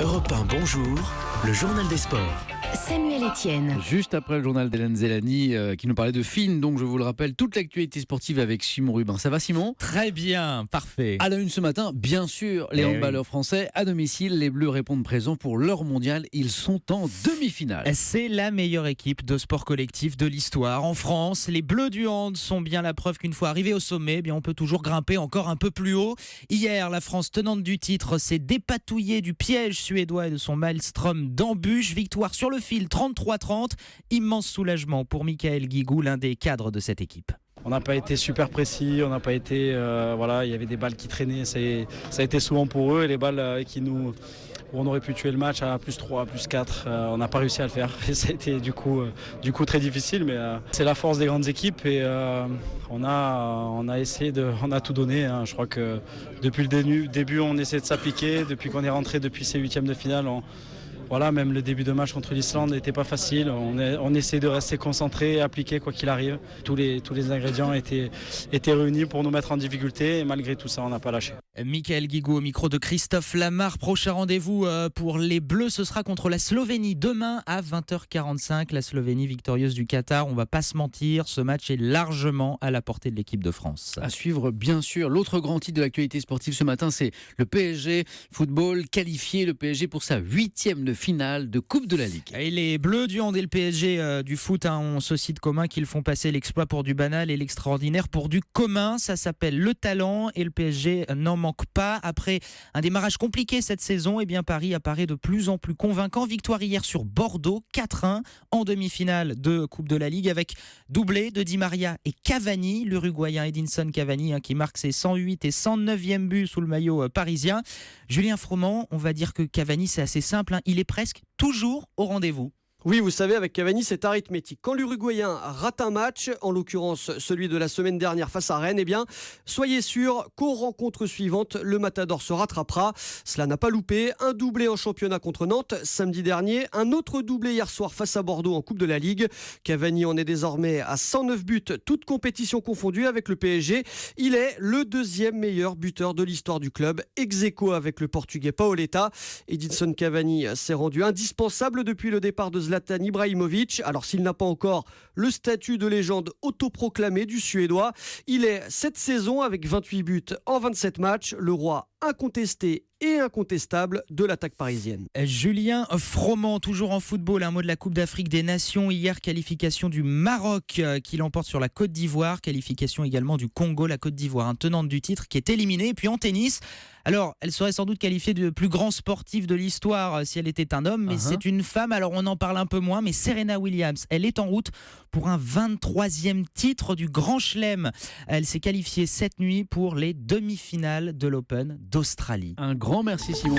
Europe 1, bonjour, le journal des sports. Samuel Etienne. Juste après le journal d'Hélène Zellani qui nous parlait de films, donc je vous le rappelle, toute l'actualité sportive avec Simon Rubin. Ça va Simon ? Très bien, parfait. À la une ce matin, bien sûr, les handballeurs français à domicile, les Bleus répondent présents pour leur mondial. Ils sont en demi-finale. C'est la meilleure équipe de sport collectif de l'histoire. En France, les Bleus du hand sont bien la preuve qu'une fois arrivés au sommet, eh bien on peut toujours grimper encore un peu plus haut. Hier, la France tenante du titre s'est dépatouillée du piège suédois et de son maelstrom d'embûches. Victoire sur le fil 33-30. Immense soulagement pour Michael Guigou, l'un des cadres de cette équipe. On n'a pas été super précis, on n'a pas été, il y avait des balles qui traînaient, ça a été souvent pour eux, et les balles où on aurait pu tuer le match à +3, +4, on n'a pas réussi à le faire. Et ça a été du coup très difficile, mais c'est la force des grandes équipes et on a essayé on a tout donné. Hein. Je crois que depuis le début, on essaie de s'appliquer, depuis qu'on est rentré depuis ces huitièmes de finale. Même le début de match contre l'Islande n'était pas facile. On essaie de rester concentré et appliqué quoi qu'il arrive. Tous les ingrédients étaient réunis pour nous mettre en difficulté et malgré tout ça, on n'a pas lâché. Michael Guigou au micro de Christophe Lamarre. Prochain rendez-vous pour les Bleus, ce sera contre la Slovénie demain à 20h45. La Slovénie victorieuse du Qatar. On ne va pas se mentir, ce match est largement à la portée de l'équipe de France. À suivre bien sûr. L'autre grand titre de l'actualité sportive ce matin, c'est le PSG football qualifié. Le PSG pour sa 8e de finale de Coupe de la Ligue. Et les Bleus du hand et le PSG du foot ont ceci de commun qu'ils font passer l'exploit pour du banal et l'extraordinaire pour du commun. Ça s'appelle le talent et le PSG n'en manque pas. Après un démarrage compliqué cette saison, Paris apparaît de plus en plus convaincant. Victoire hier sur Bordeaux, 4-1 en demi-finale de Coupe de la Ligue avec doublé de Di Maria et Cavani, l'Uruguayen Edinson Cavani qui marque ses 108 et 109e buts sous le maillot parisien. Julien Froment, on va dire que Cavani c'est assez simple, il est presque toujours au rendez-vous. Oui, vous savez, avec Cavani, c'est arithmétique. Quand l'Uruguayen rate un match, en l'occurrence celui de la semaine dernière face à Rennes, soyez sûr qu'aux rencontres suivantes, le Matador se rattrapera. Cela n'a pas loupé. Un doublé en championnat contre Nantes samedi dernier, un autre doublé hier soir face à Bordeaux en Coupe de la Ligue. Cavani en est désormais à 109 buts, toutes compétitions confondues avec le PSG. Il est le deuxième meilleur buteur de l'histoire du club, ex-aequo avec le Portugais Paoletta. Edinson Cavani s'est rendu indispensable depuis le départ de Zlatan Ibrahimovic. Alors s'il n'a pas encore le statut de légende autoproclamé du Suédois, il est cette saison avec 28 buts en 27 matchs, le roi incontesté et incontestable de l'attaque parisienne. Julien Froment, toujours en football, un mot de la Coupe d'Afrique des Nations. Hier, qualification du Maroc qui l'emporte sur la Côte d'Ivoire. Qualification également du Congo, la Côte d'Ivoire, tenante du titre qui est éliminée. Et puis en tennis, alors elle serait sans doute qualifiée de plus grand sportif de l'histoire si elle était un homme, mais c'est une femme, alors on en parle un peu moins, mais Serena Williams, elle est en route pour un 23e titre du Grand Chelem. Elle s'est qualifiée cette nuit pour les demi-finales de l'Open d'Australie. Un grand merci Simon.